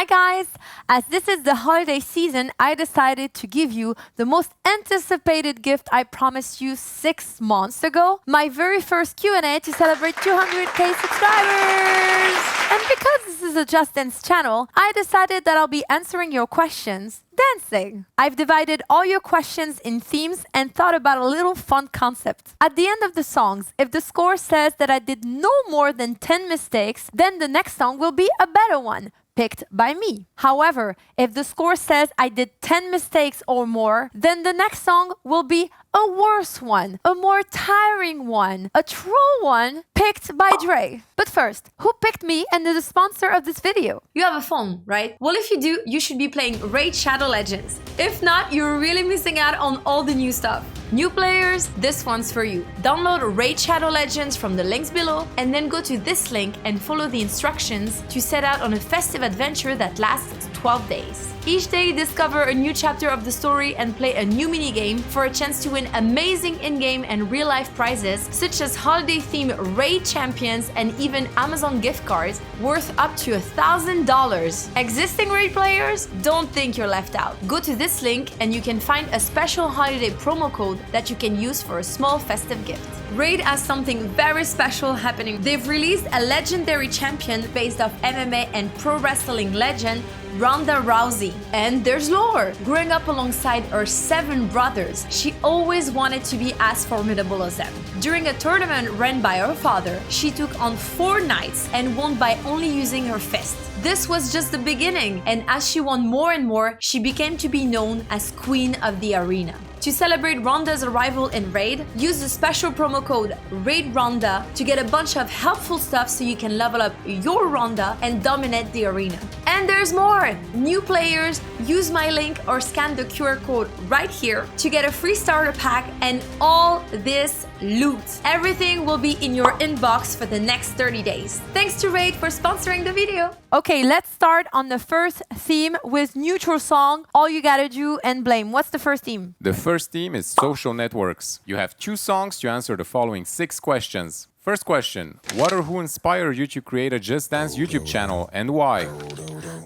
guys! As this is the holiday season, I decided to give you the most anticipated gift I promised you 6 months ago. My very first Q&A to celebrate 200k subscribers! And because this is a Just Dance channel, I decided that I'll be answering your questions dancing. I've divided all your questions in themes and thought about a little fun concept. At the end of the songs, if the score says that I did no more than 10 mistakes, then the next song will be a better one, picked by me. However, if the score says I did 10 mistakes or more, then the next song will be a worse one, a more tiring one, a troll one picked by Dre. But first, who picked me and is the sponsor of this video? You have a phone, right? Well, if you do, you should be playing Raid Shadow Legends. If not, you're really missing out on all the new stuff. New players, this one's for you. Download Raid Shadow Legends from the links below and then go to this link and follow the instructions to set out on a festive adventure that lasts 12 days. Each day, discover a new chapter of the story and play a new minigame for a chance to win amazing in-game and real-life prizes such as holiday-themed Raid Champions and even Amazon gift cards worth up to $1,000. Existing Raid players? Don't think you're left out. Go to this link and you can find a special holiday promo code that you can use for a small festive gift. Raid has something very special happening. They've released a legendary champion based off MMA and pro wrestling legend Ronda Rousey. And there's lore. Growing up alongside her 7 brothers, she always wanted to be as formidable as them. During a tournament run by her father, she took on 4 knights and won by only using her fist. This was just the beginning, and as she won more and more, she became to be known as Queen of the Arena. To celebrate Ronda's arrival in Raid, use the special promo code RAIDRONDA to get a bunch of helpful stuff so you can level up your Ronda and dominate the arena. And there's more! New players, use my link or scan the QR code right here to get a free starter pack and all this loot. Everything will be in your inbox for the next 30 days. Thanks to Raid for sponsoring the video. Okay, let's start on the first theme with neutral song, All You Gotta Do and Blame. What's the first theme? The first theme is social networks. You have 2 songs to answer the following 6 questions. First question, what or who inspired you to create a Just Dance YouTube channel and why?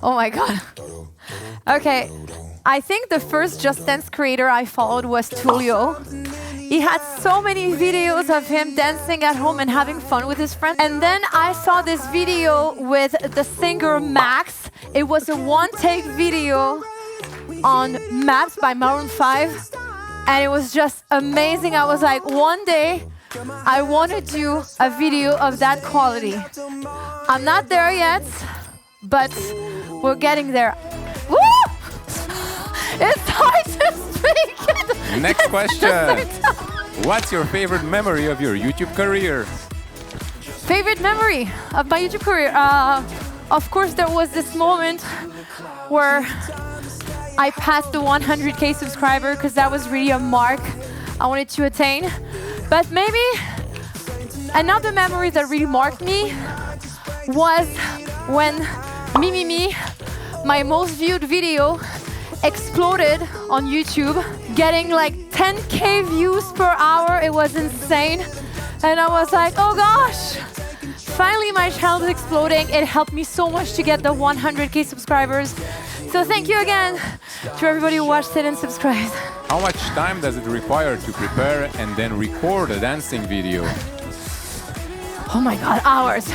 Oh my god. Okay, I think the first Just Dance creator I followed was Tulio. He had so many videos of him dancing at home and having fun with his friends. And then I saw this video with the singer Max. It was a one-take video on Maps by Maroon 5. And it was just amazing. I was like, one day, I want to do a video of that quality. I'm not there yet, but we're getting there. Woo! It's hard to speak. Next question. What's your favorite memory of your YouTube career? Favorite memory of my YouTube career? Of course, there was this moment where I passed the 100k subscriber because that was really a mark I wanted to attain. But maybe another memory that really marked me was when Me, my most viewed video, exploded on YouTube, getting like 10k views per hour. It was insane. And I was like, oh gosh, finally my channel is exploding. It helped me so much to get the 100k subscribers. So thank you again to everybody who watched it and subscribed. How much time does it require to prepare and then record a dancing video? Oh my god, hours.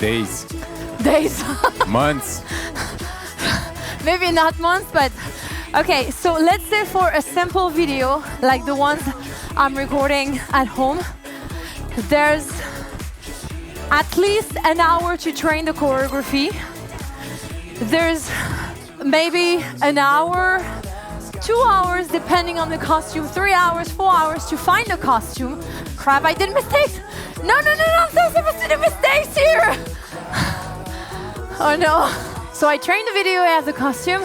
Days. Days. Months. Maybe not months, but okay, so let's say for a simple video like the ones I'm recording at home, there's at least an hour to train the choreography. There's maybe an hour, 2 hours depending on the costume, 3 hours, 4 hours to find a costume. Crap, I did mistakes. No, I'm so supposed to do mistakes here. Oh no. So I train the video, I have the costume.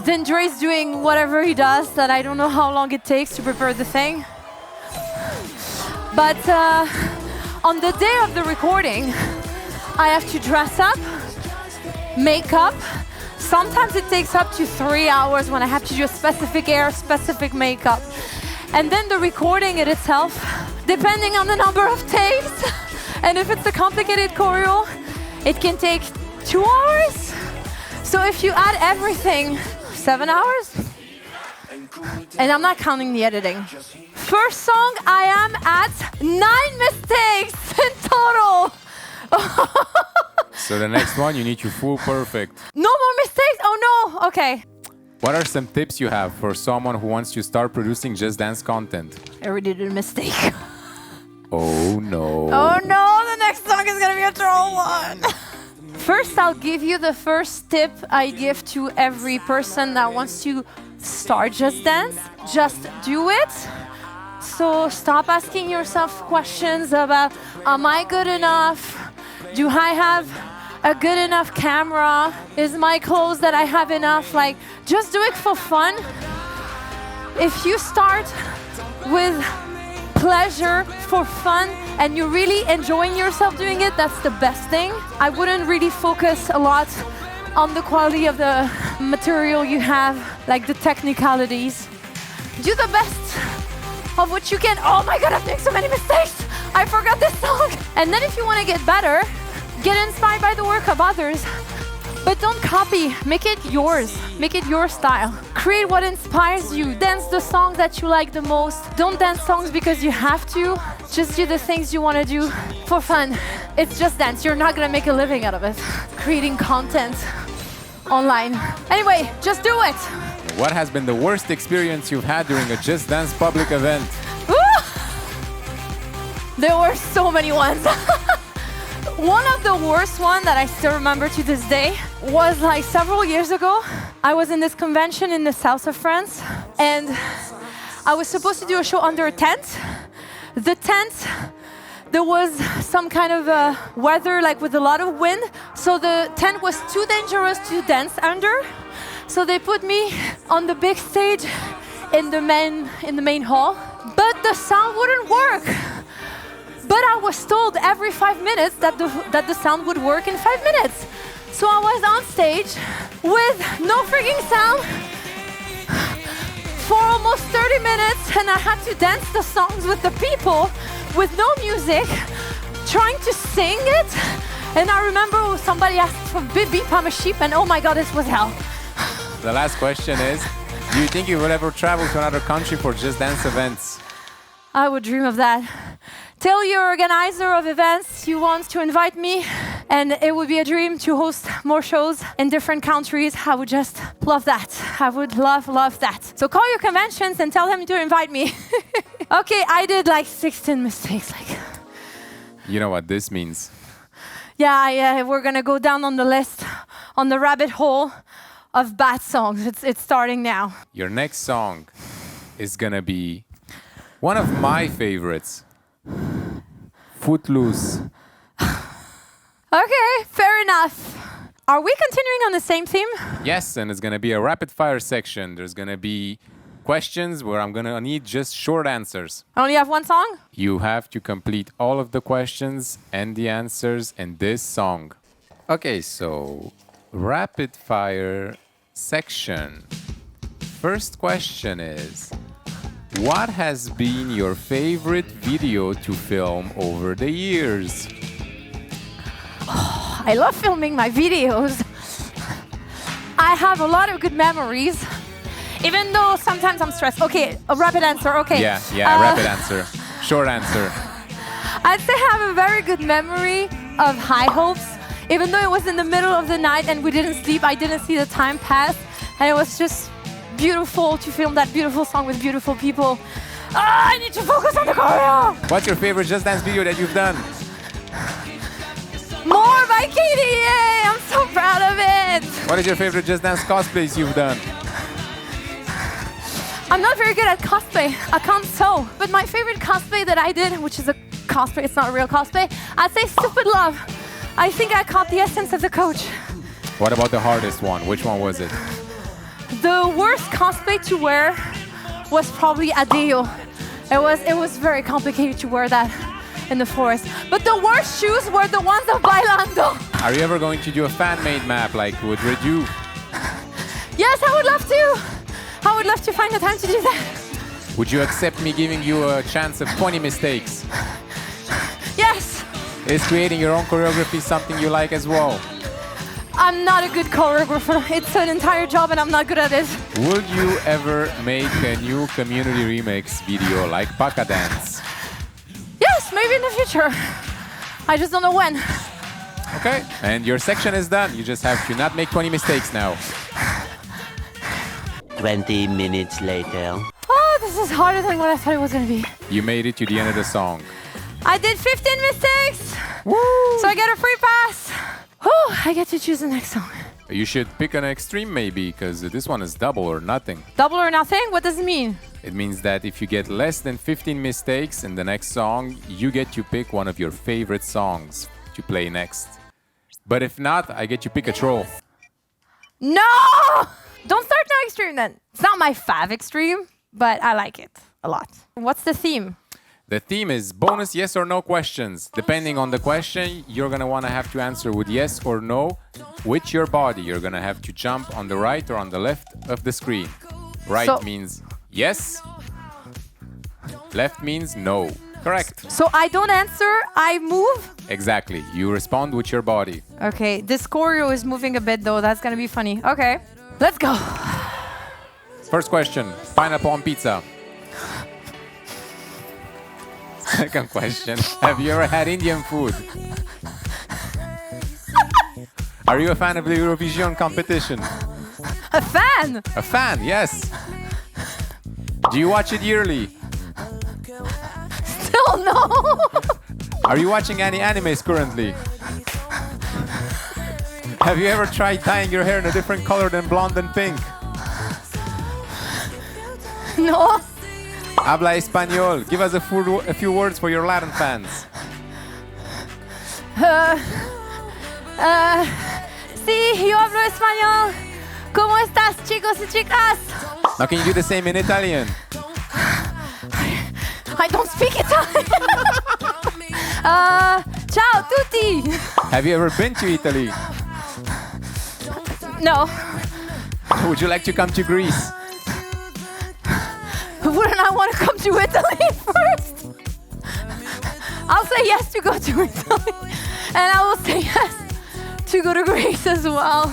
Then Dre's doing whatever he does that I don't know how long it takes to prepare the thing. But on the day of the recording, I have to dress up, make up. Sometimes it takes up to 3 hours when I have to do a specific hair, specific makeup. And then the recording it itself, depending on the number of takes, and if it's a complicated choreo, it can take 2 hours? So if you add everything, 7 hours? And I'm not counting the editing. First song, I am at 9 mistakes in total. So the next one, you need to full perfect. No more mistakes? Oh no, okay. What are some tips you have for someone who wants to start producing Just Dance content? I already did a mistake. Oh no. Oh no, the next song is gonna be a troll one. First, I'll give you the first tip I give to every person that wants to start Just Dance. Just do it. So stop asking yourself questions about, am I good enough? Do I have a good enough camera? Is my clothes that I have enough? Like, just do it for fun. If you start with pleasure for fun and you're really enjoying yourself doing it, that's the best thing. I wouldn't really focus a lot on the quality of the material you have, like the technicalities. Do the best of what you can. Oh my God, I'm doing so many mistakes. I forgot this song. And then if you want to get better, get inspired by the work of others, but don't copy. Make it yours. Make it your style. Create what inspires you. Dance the songs that you like the most. Don't dance songs because you have to. Just do the things you want to do for fun. It's just dance. You're not going to make a living out of it. Creating content online. Anyway, just do it. What has been the worst experience you've had during a Just Dance public event? Woo! There were so many ones. One of the worst one that I still remember to this day was like several years ago. I was in this convention in the south of France and I was supposed to do a show under a tent. The tent, there was some kind of weather like with a lot of wind, so the tent was too dangerous to dance under. So they put me on the big stage in the main hall, but the sound wouldn't work. But I was told every 5 minutes that the sound would work in 5 minutes. So I was on stage with no freaking sound for almost 30 minutes, and I had to dance the songs with the people with no music, trying to sing it. And I remember somebody asked for Beep Beep I'm a Sheep, and oh my God, this was hell. The last question is, do you think you will ever travel to another country for Just Dance events? I would dream of that. Tell your organizer of events you want to invite me, and it would be a dream to host more shows in different countries. I would just love that. I would love that. So call your conventions and tell them to invite me. Okay, I did like 16 mistakes. You know what this means. Yeah, we're gonna go down on the list, on the rabbit hole of bad songs. It's starting now. Your next song is gonna be one of my favorites. Footloose. Okay, fair enough. Are we continuing on the same theme? Yes, and it's gonna be a rapid fire section. There's gonna be questions where I'm gonna need just short answers. I only have one song? You have to complete all of the questions and the answers in this song. Okay, so rapid fire section. First question is, what has been your favorite video to film over the years? Oh, I love filming my videos. I have a lot of good memories, even though sometimes I'm stressed. Okay, a rapid answer, okay. Yeah, rapid answer. Short answer. I'd say I have a very good memory of High Hopes. Even though it was in the middle of the night and we didn't sleep, I didn't see the time pass. And it was just beautiful to film that beautiful song with beautiful people. I need to focus on the choreo. What's your favorite Just Dance video that you've done? More by Katie, yay! I'm so proud of it. What is your favorite Just Dance cosplays you've done? I'm not very good at cosplay. I can't sew. But my favorite cosplay that I did, which is a cosplay, it's not a real cosplay, I'd say Stupid Love. I think I caught the essence of the coach. What about the hardest one? Which one was it? The worst cosplay to wear was probably Adeo. It was very complicated to wear that in the forest. But the worst shoes were the ones of Bailando. Are you ever going to do a fan-made map like with Redu? Yes, I would love to. I would love to find the time to do that. Would you accept me giving you a chance of 20 mistakes? Yes. Is creating your own choreography something you like as well? I'm not a good choreographer. It's an entire job and I'm not good at it. Will you ever make a new community remix video like Paka Dance? Yes, maybe in the future. I just don't know when. Okay, and your section is done. You just have to not make 20 mistakes now. 20 minutes later. Oh, this is harder than what I thought it was going to be. You made it to the end of the song. I did 15 mistakes. Woo! So I get a free pass. Whew, I get to choose the next song. You should pick an extreme maybe, because this one is double or nothing. Double or nothing? What does it mean? It means that if you get less than 15 mistakes in the next song, you get to pick one of your favorite songs to play next. But if not, I get to pick a troll. No! Don't start now extreme then. It's not my fav extreme, but I like it a lot. What's the theme? The theme is bonus yes or no questions. Depending on the question, you're gonna wanna have to answer with yes or no with your body. You're gonna have to jump on the right or on the left of the screen. Right means yes, left means no. Correct. So I don't answer, I move? Exactly. You respond with your body. Okay, this choreo is moving a bit though. That's gonna be funny. Okay, let's go. First question, pineapple on pizza. Second question, have you ever had Indian food? Are you a fan of the Eurovision competition? A fan? A fan, yes. Do you watch it yearly? Still no. Are you watching any animes currently? Have you ever tried dyeing your hair in a different color than blonde and pink? No. Habla español. Give us a few words for your Latin fans. Sí, yo hablo español. ¿Cómo estás, chicos y chicas? Now can you do the same in Italian? I don't speak Italian. Ciao tutti. Have you ever been to Italy? No. Would you like to come to Greece? Wouldn't I want to come to Italy first? I'll say yes to go to Italy. And I will say yes to go to Greece as well.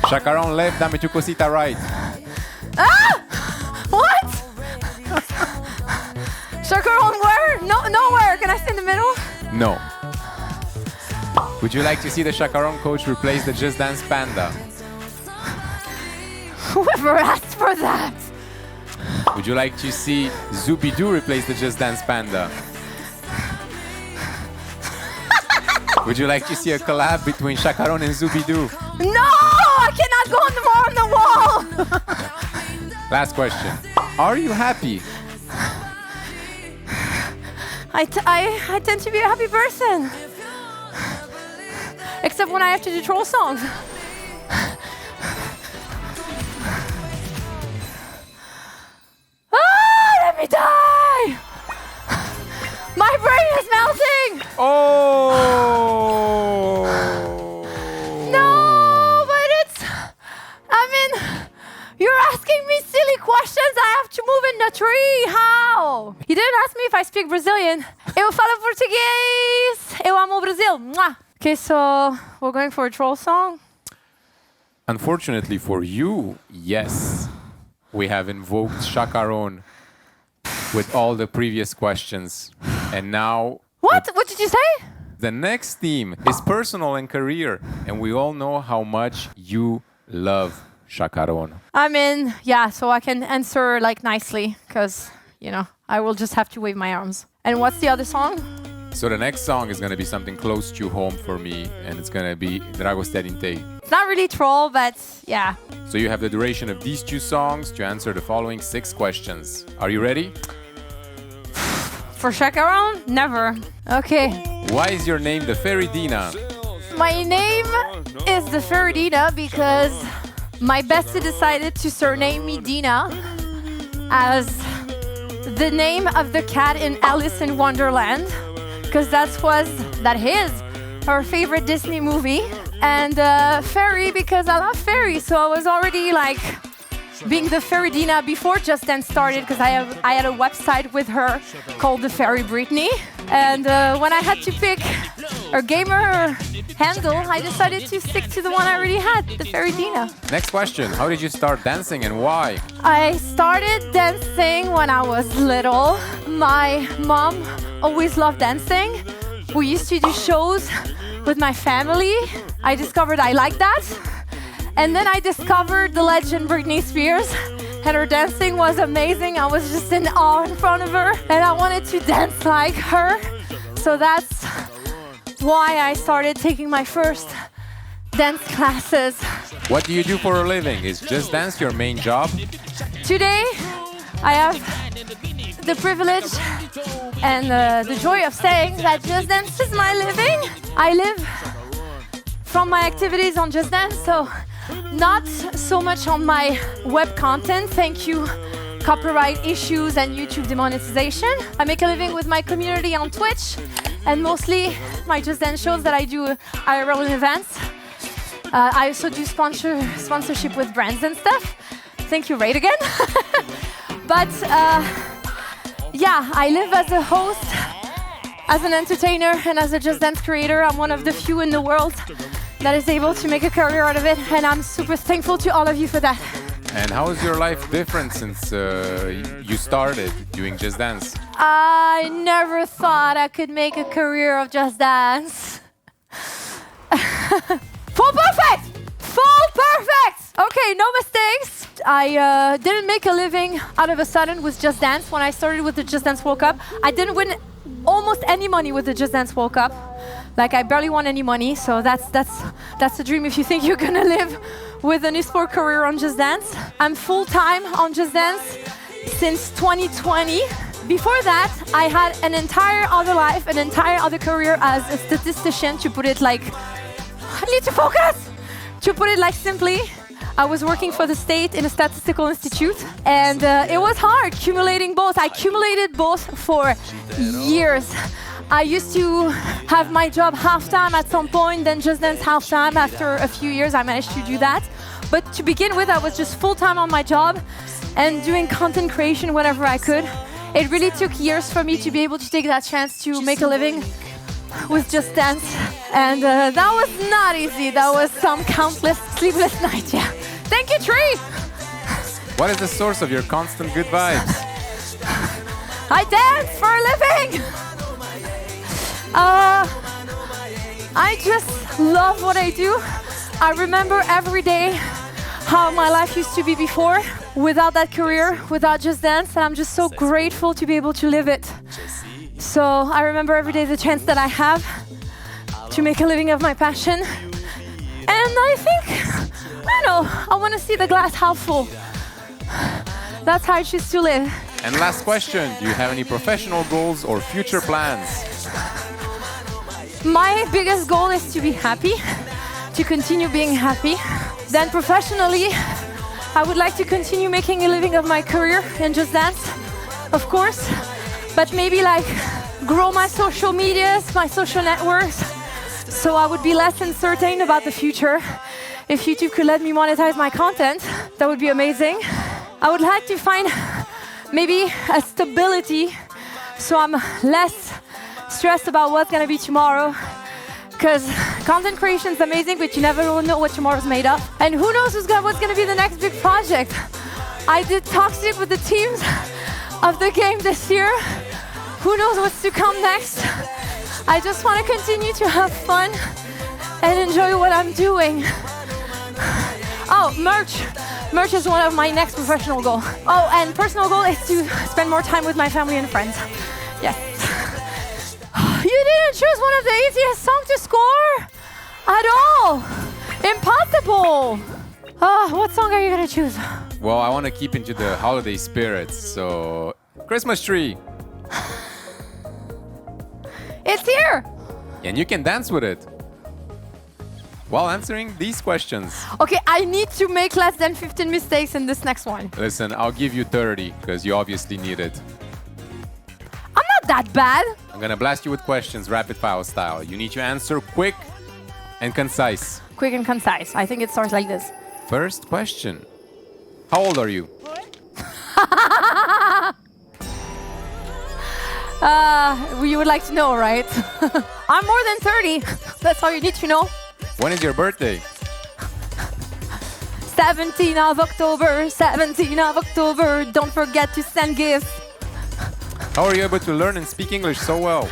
Chacaron left, dame tu cosita right. Ah! What? Chacaron where? No, nowhere. Can I stay in the middle? No. Would you like to see the Chacaron coach replace the Just Dance Panda? Whoever asked for that? Would you like to see Zoopy-Doo replace the Just Dance Panda? Would you like to see a collab between Chacaron and Zoopy-Doo? No! I cannot go on the wall! Last question. Are you happy? I tend to be a happy person. Except when I have to do troll songs. Let me die! My brain is melting! Oh! No, but you're asking me silly questions. I have to move in the tree. How? You didn't ask me if I speak Brazilian. Eu falo português. Eu amo Brazil. Mwah. Okay, so we're going for a troll song. Unfortunately for you, yes. We have invoked Chacaron with all the previous questions. And now... What? What did you say? The next theme is personal and career. And we all know how much you love Chacaron. Yeah, so I can answer like nicely because, I will just have to wave my arms. And what's the other song? So the next song is going to be something close to home for me, and it's going to be Dragostea. It's not really troll, but yeah. So you have the duration of these two songs to answer the following 6 questions. Are you ready? For Chacaron? Never. Okay. Why is your name the Fairy Dina? My name is the Fairy Dina because my bestie decided to surname me Dina as the name of the cat in Alice in Wonderland, because her favorite Disney movie, and fairy because I love fairies. So I was already like being the Fairy Dina before Just Dance started, because I had a website with her called the Fairy Britney. And when I had to pick or gamer handle, I decided to stick to the one I already had, the Fairy Dina. Next question. How did you start dancing and why? I started dancing when I was little. My mom always loved dancing. We used to do shows with my family. I discovered I liked that. And then I discovered the legend Britney Spears. And her dancing was amazing. I was just in awe in front of her. And I wanted to dance like her. So that's why I started taking my first dance classes. What do you do for a living? Is Just Dance your main job? Today, I have the privilege and the joy of saying that Just Dance is my living. I live from my activities on Just Dance, so not so much on my web content, thank you, copyright issues and YouTube demonetization. I make a living with my community on Twitch and mostly my Just Dance shows that I do IRL events. I also do sponsorship with brands and stuff. Thank you, Raid again. But yeah, I live as a host, as an entertainer, and as a Just Dance creator. I'm one of the few in the world that is able to make a career out of it, and I'm super thankful to all of you for that. And how is your life different since you started doing Just Dance? I never thought I could make a career of Just Dance. Full perfect! Full perfect! Okay, no mistakes. I didn't make a living out of a sudden with Just Dance. When I started with the Just Dance World Cup, I didn't win almost any money with the Just Dance World Cup. Like, I barely won any money, so that's the dream if you think you're gonna live with an esport career on Just Dance. I'm full-time on Just Dance since 2020. Before that, I had an entire other life, an entire other career as a statistician, to put it like... I need to focus! To put it like simply, I was working for the state in a statistical institute, and it was hard accumulating both. I accumulated both for years. I used to have my job half-time at some point, then Just Dance half-time. After a few years, I managed to do that. But to begin with, I was just full-time on my job and doing content creation whenever I could. It really took years for me to be able to take that chance to make a living with Just Dance. And that was not easy. That was some countless sleepless nights, yeah. Thank you, Tree! What is the source of your constant good vibes? I dance for a living! I just love what I do. I remember every day how my life used to be before, without that career, without Just Dance, and I'm just so grateful to be able to live it. So I remember every day the chance that I have to make a living of my passion. And I think, I don't know, I want to see the glass half full. That's how I choose to live. And last question, do you have any professional goals or future plans? My biggest goal is to be happy, to continue being happy. Then professionally, I would like to continue making a living of my career in Just Dance, of course, but maybe like grow my social medias, my social networks, so I would be less uncertain about the future. If YouTube could let me monetize my content, that would be amazing. I would like to find maybe a stability so I'm less stressed about what's gonna be tomorrow, because content creation is amazing, but you never know what tomorrow's made of. And who knows what's gonna be the next big project. I did Toxic with the teams of the game this year. Who knows what's to come next? I just want to continue to have fun and enjoy what I'm doing. Oh, merch. Merch is one of my next professional goals. Oh, and personal goal is to spend more time with my family and friends. Yes. You didn't choose one of the easiest songs to score at all. Impossible. What song are you gonna choose? Well, I want to keep into the holiday spirits, so Christmas tree. It's here. And you can dance with it while answering these questions. Okay, I need to make less than 15 mistakes in this next one. Listen, I'll give you 30 because you obviously need it. I'm not that bad. I'm gonna blast you with questions, rapid fire style. You need to answer quick and concise. Quick and concise. I think it starts like this. First question. How old are you? You would like to know, right? I'm more than 30. That's all you need to know. When is your birthday? 17th of October, 17th of October. Don't forget to send gifts. How are you able to learn and speak English so well?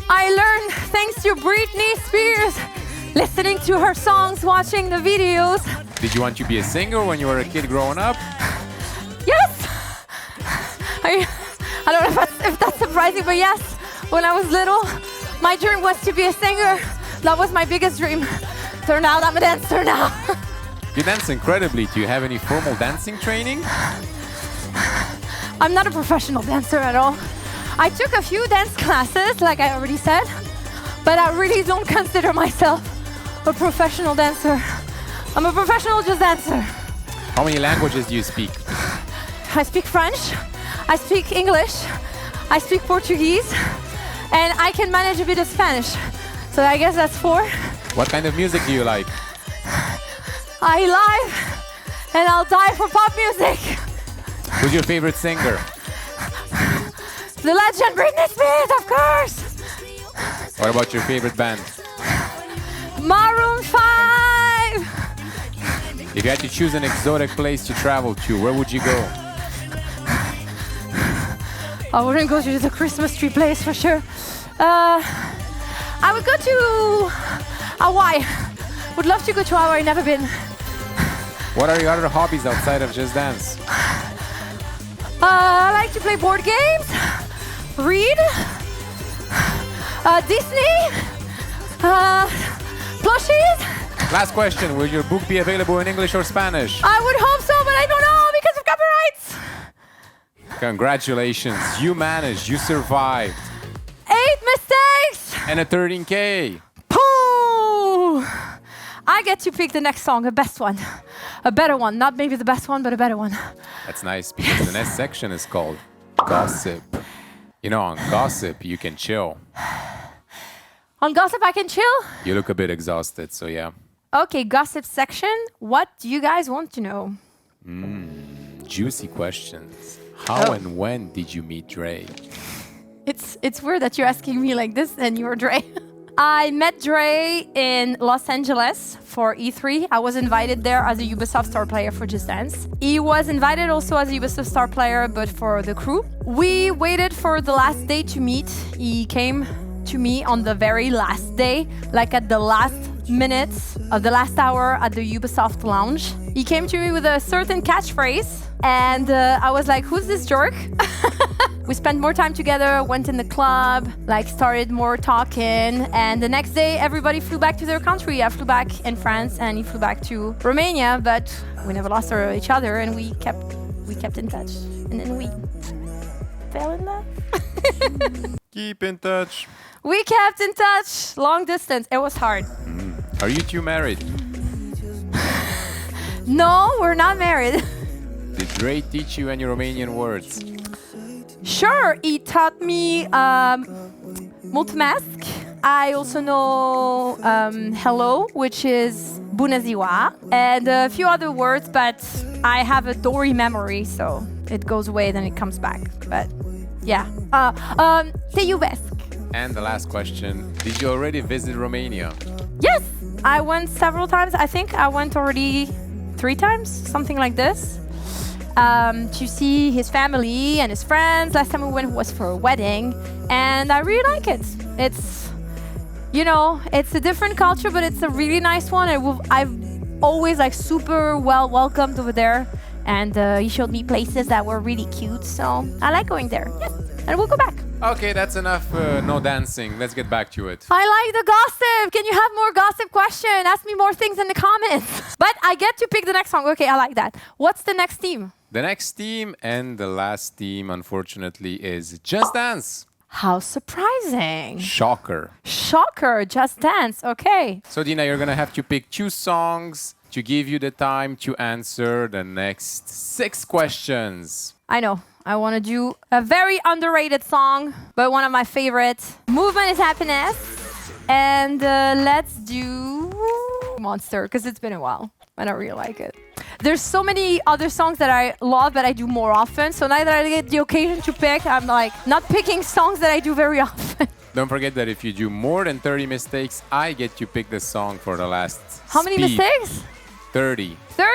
I learned thanks to Britney Spears, listening to her songs, watching the videos. Did you want to be a singer when you were a kid growing up? Yes! I don't know if that's surprising, but yes, when I was little, my dream was to be a singer. That was my biggest dream. Turned out I'm a dancer now. You dance incredibly. Do you have any formal dancing training? I'm not a professional dancer at all. I took a few dance classes, like I already said, but I really don't consider myself a professional dancer. I'm a professional just dancer. How many languages do you speak? I speak French, I speak English, I speak Portuguese, and I can manage a bit of Spanish. So I guess that's 4. What kind of music do you like? I live and I'll die for pop music. Who's your favorite singer? The legend Britney Spears, of course. What about your favorite band? Maroon 5. If you had to choose an exotic place to travel to, where would you go? I wouldn't go to the Christmas tree place for sure. I would go to Hawaii. Would love to go to Hawaii, never been. What are your other hobbies outside of Just Dance? I like to play board games, read, Disney, plushies. Last question, will your book be available in English or Spanish? I would hope so, but I don't know because of copyrights. Congratulations, you managed, you survived. 8 mistakes. And a 13K. Pooh! I get to pick the next song, a best one. A better one. Not maybe the best one, but a better one. That's nice because the next section is called Gossip. You know, on Gossip, you can chill. On Gossip, I can chill? You look a bit exhausted, so yeah. Okay, Gossip section. What do you guys want to know? Juicy questions. How and when did you meet Dre? It's weird that you're asking me like this and you're Dre. I met Dre in Los Angeles for E3. I was invited there as a Ubisoft star player for Just Dance. He was invited also as a Ubisoft star player, but for the crew. We waited for the last day to meet. He came to me on the very last day, like at the last minutes of the last hour at the Ubisoft lounge. He came to me with a certain catchphrase, and I was like, who's this jerk? We spent more time together, went in the club, like started more talking, and the next day everybody flew back to their country. I flew back in France and he flew back to Romania, but we never lost each other and we kept in touch. And then we fell in love. Keep in touch. We kept in touch, long distance. It was hard. Are you two married? No, we're not married. Did Dre teach you any Romanian words? Sure, he taught me mulțumesc. I also know hello, which is bună ziua, and a few other words, but I have a dory memory, so it goes away, then it comes back. But yeah, te iubesc. And the last question, did you already visit Romania? Yes, I went several times. I think I went already 3 times, something like this. To see his family and his friends. Last time we went was for a wedding, and I really like it. It's, you know, it's a different culture, but it's a really nice one. I've always like super well welcomed over there, and he showed me places that were really cute, so I like going there. Yes, and we'll go back. Okay, that's enough. No dancing. Let's get back to it. I like the gossip. Can you have more gossip question? Ask me more things in the comments. But I get to pick the next song. Okay, I like that. What's the next theme? The next team and the last team, unfortunately, is Just Dance. How surprising. Shocker. Shocker, Just Dance. Okay. So, Dina, you're going to have to pick 2 songs to give you the time to answer the next 6 questions. I know. I want to do a very underrated song, but one of my favorites. Movement is happiness. And let's do Monster, because it's been a while. I don't really like it. There's so many other songs that I love, but I do more often. So now that I get the occasion to pick, I'm like not picking songs that I do very often. Don't forget that if you do more than 30 mistakes, I get to pick the song for the last How many speed. mistakes? 30. 30?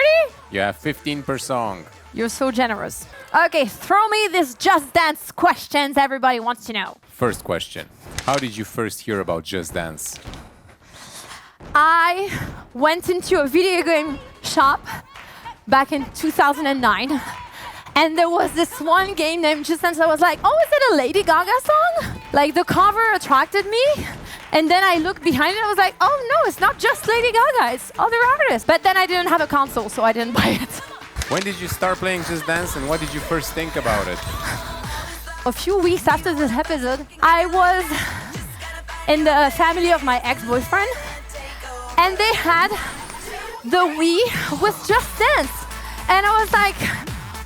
You have 15 per song. You're so generous. Okay, throw me this Just Dance questions everybody wants to know. First question. How did you first hear about Just Dance? I went into a video game shop back in 2009, and there was this one game named Just Dance. I was like, oh, is it a Lady Gaga song? Like, the cover attracted me, and then I looked behind it and I was like, oh no, it's not just Lady Gaga, it's other artists. But then I didn't have a console, so I didn't buy it. When did you start playing Just Dance and what did you first think about it? A few weeks after this episode, I was in the family of my ex-boyfriend, and they had the Wii with Just Dance. And I was like,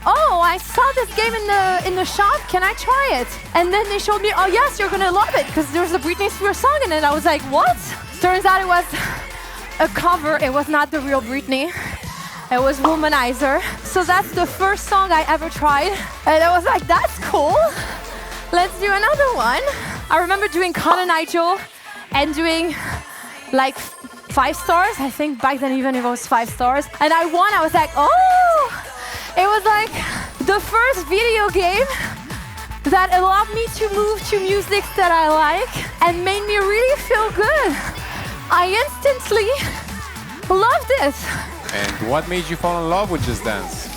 oh, I saw this game in the shop, can I try it? And then they showed me, oh yes, you're gonna love it, because there's a Britney Spears song in it. I was like, what? Turns out it was a cover, it was not the real Britney. It was Womanizer. So that's the first song I ever tried. And I was like, that's cool. Let's do another one. I remember doing Cotton Eye Joe and doing like 5 stars. I think back then even if it was 5 stars. And I won. I was like, oh! It was like the first video game that allowed me to move to music that I like and made me really feel good. I instantly loved it. And what made you fall in love with Just Dance?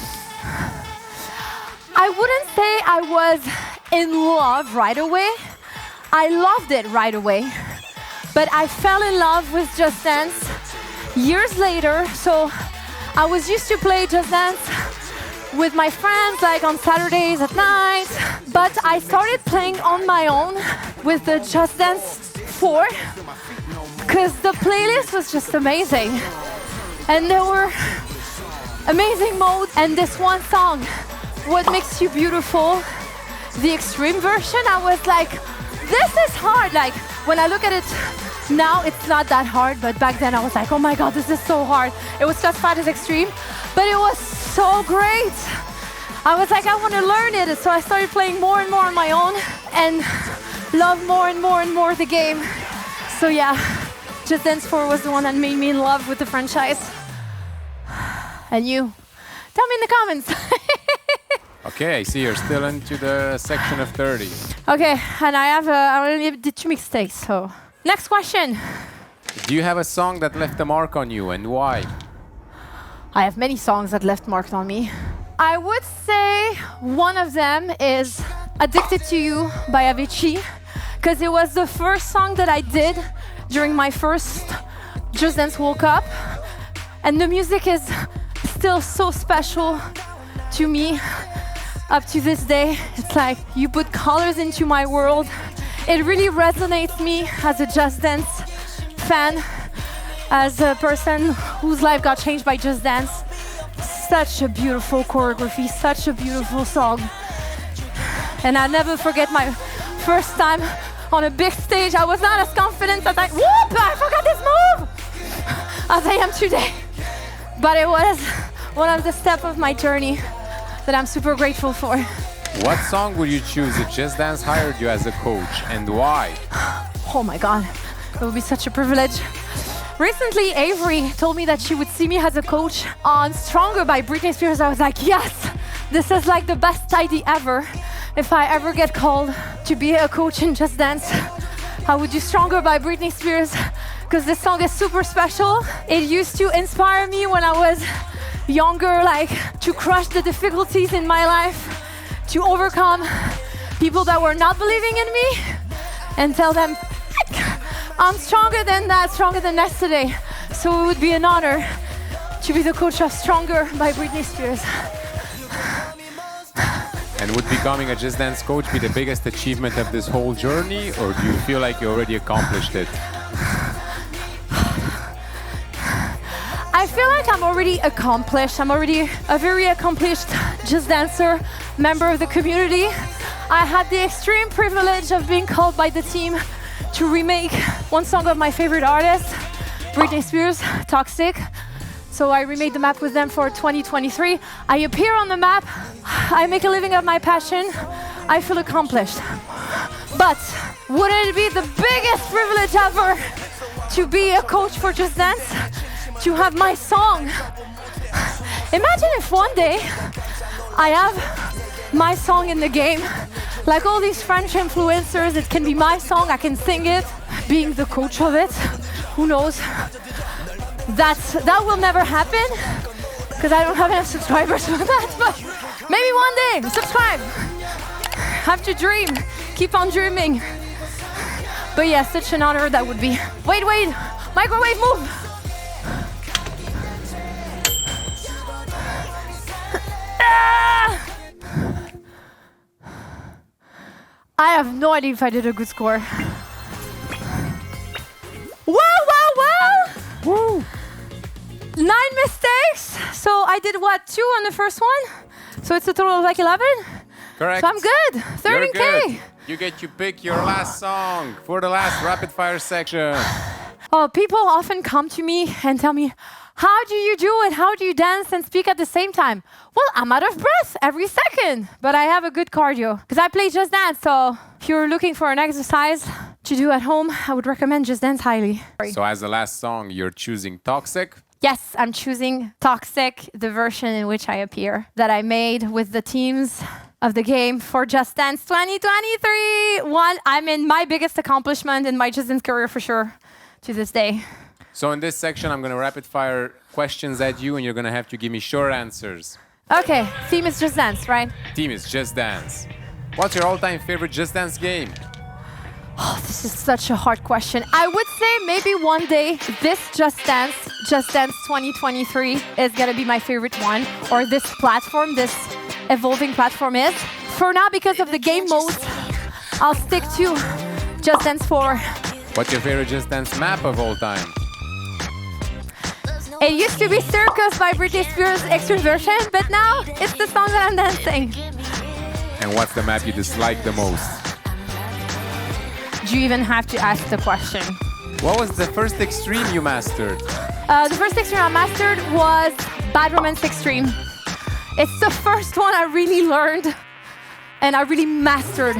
I wouldn't say I was in love right away. I loved it right away. But I fell in love with Just Dance years later. So I was used to play Just Dance with my friends, like on Saturdays at night. But I started playing on my own with the Just Dance 4 because the playlist was just amazing. And there were amazing modes. And this one song, What Makes You Beautiful, the extreme version, I was like, this is hard. Like, when I look at it now, it's not that hard. But back then, I was like, oh my God, this is so hard. It was just fat as extreme, but it was so great. I was like, I want to learn it. So I started playing more and more on my own and love more and more and more the game. So yeah. Just Dance 4 was the one that made me in love with the franchise. And you? Tell me in the comments. Okay, I see you're still into the section of 30. Okay, and I only did 2 mistakes, so. Next question. Do you have a song that left a mark on you and why? I have many songs that left marks on me. I would say one of them is Addicted to You by Avicii, because it was the first song that I did during my first Just Dance World Cup. And the music is still so special to me up to this day. It's like you put colors into my world. It really resonates me as a Just Dance fan, as a person whose life got changed by Just Dance. Such a beautiful choreography, such a beautiful song. And I'll never forget my first time on a big stage. I was not as confident as I forgot this move, as I am today. But it was one of the steps of my journey that I'm super grateful for. What song would you choose if Just Dance hired you as a coach and why? Oh my God, it would be such a privilege. Recently, Avery told me that she would see me as a coach on Stronger by Britney Spears. I was like, yes, this is like the best idea ever. If I ever get called to be a coach in Just Dance, I would do Stronger by Britney Spears because this song is super special. It used to inspire me when I was younger, like to crush the difficulties in my life, to overcome people that were not believing in me and tell them, I'm stronger than that, stronger than yesterday. So it would be an honor to be the coach of Stronger by Britney Spears. And would becoming a Just Dance coach be the biggest achievement of this whole journey, or do you feel like you already accomplished it? I feel like I'm already accomplished. I'm already a very accomplished Just Dancer, member of the community. I had the extreme privilege of being called by the team to remake one song of my favorite artist, Britney Spears, Toxic. So I remade the map with them for 2023. I appear on the map. I make a living of my passion. I feel accomplished. But wouldn't it be the biggest privilege ever to be a coach for Just Dance? To have my song. Imagine if one day I have my song in the game. Like all these French influencers, it can be my song, I can sing it, being the coach of it. Who knows? That will never happen because I don't have enough subscribers for that, but maybe one day, subscribe. Have to dream, keep on dreaming. But yeah, such an honor that would be. Wait, microwave move. I have no idea if I did a good score. Wow! Woo! 9 mistakes. So I did what? 2 on the first one. So it's a total of like 11. Correct. So I'm good. You're 13K. good. You get to pick your last song for the last rapid fire section. Oh, people often come to me and tell me, how do you do it? How do you dance and speak at the same time? Well, I'm out of breath every second, but I have a good cardio because I play Just Dance. So if you're looking for an exercise to do at home, I would recommend Just Dance highly. So as the last song, you're choosing Toxic. Yes, I'm choosing Toxic, the version in which I appear, that I made with the teams of the game for Just Dance 2023. My biggest accomplishment in my Just Dance career for sure to this day. So in this section, I'm going to rapid fire questions at you, and you're going to have to give me short answers. Okay, theme is Just Dance, right? Team is Just Dance. What's your all-time favorite Just Dance game? Oh, this is such a hard question. I would say maybe one day this Just Dance 2023 is going to be my favorite one, or this platform, this evolving platform is. For now, because of the game modes, I'll stick to Just Dance 4. What's your favorite Just Dance map of all time? It used to be Circus by Britney Spears extreme version, but now it's the song that I'm dancing. And what's the map you dislike the most? Do you even have to ask the question? What was the first extreme you mastered? The first extreme I mastered was Bad Romance Extreme. It's the first one I really learned and I really mastered.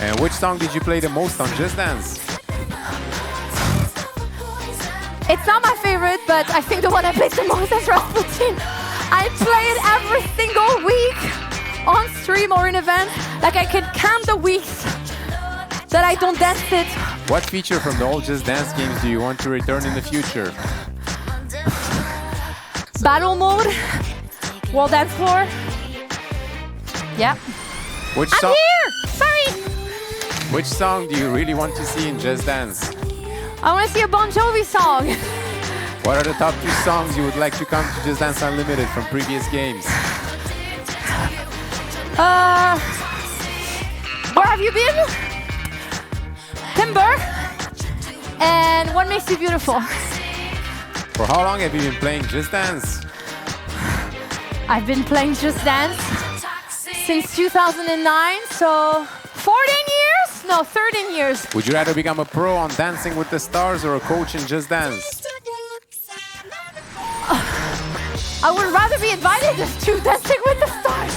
And which song did you play the most on Just Dance? It's not my favorite, but I think the one I played the most is Rasputin. I play it every single week on stream or in event. Like I can count the weeks that I don't dance it. What feature from the old Just Dance games do you want to return in the future? Battle mode, World Dance Floor. Yeah. Which I'm song? here! Sorry! Which song do you really want to see in Just Dance? I want to see a Bon Jovi song. What are the top 2 songs you would like to come to Just Dance Unlimited from previous games? Where have you been? Timber. And What Makes You Beautiful. For how long have you been playing Just Dance? I've been playing Just Dance since 2009, so 14 years? No, 13 years. Would you rather become a pro on Dancing with the Stars or a coach in Just Dance? I would rather be invited to Dancing with the Stars.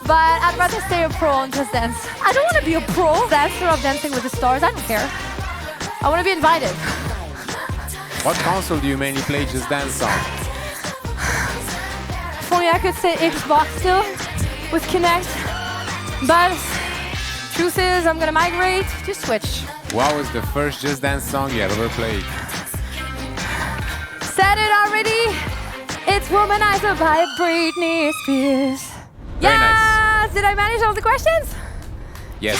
But I'd rather stay a pro on Just Dance. I don't want to be a pro dancer of Dancing with the Stars. I don't care. I want to be invited. What console do you mainly play Just Dance on? If only I could say Xbox still with Kinect. But truth is, I'm gonna migrate to Switch. What was the first Just Dance song you ever played? Said it already. It's Womanizer by Britney Spears. Very yes! nice. Did I manage all the questions? Yes.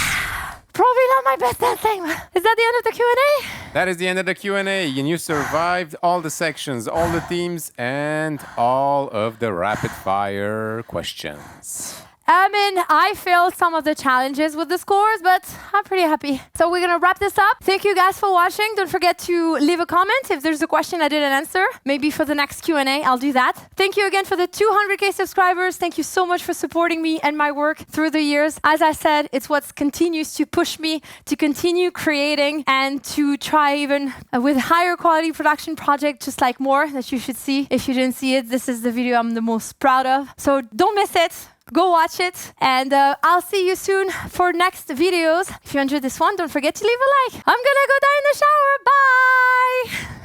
Probably not my best dancing. Is that the end of the Q&A? That is the end of the Q&A, and you survived all the sections, all the teams, and all of the rapid-fire questions. I mean, I failed some of the challenges with the scores, but I'm pretty happy. So we're gonna wrap this up. Thank you guys for watching. Don't forget to leave a comment if there's a question I didn't answer. Maybe for the next Q&A, I'll do that. Thank you again for the 200K subscribers. Thank you so much for supporting me and my work through the years. As I said, it's what continues to push me to continue creating and to try even with higher quality production projects, just like more that you should see. If you didn't see it, this is the video I'm the most proud of. So don't miss it. Go watch it, and I'll see you soon for next videos. If you enjoyed this one, don't forget to leave a like. I'm gonna go down in the shower. Bye!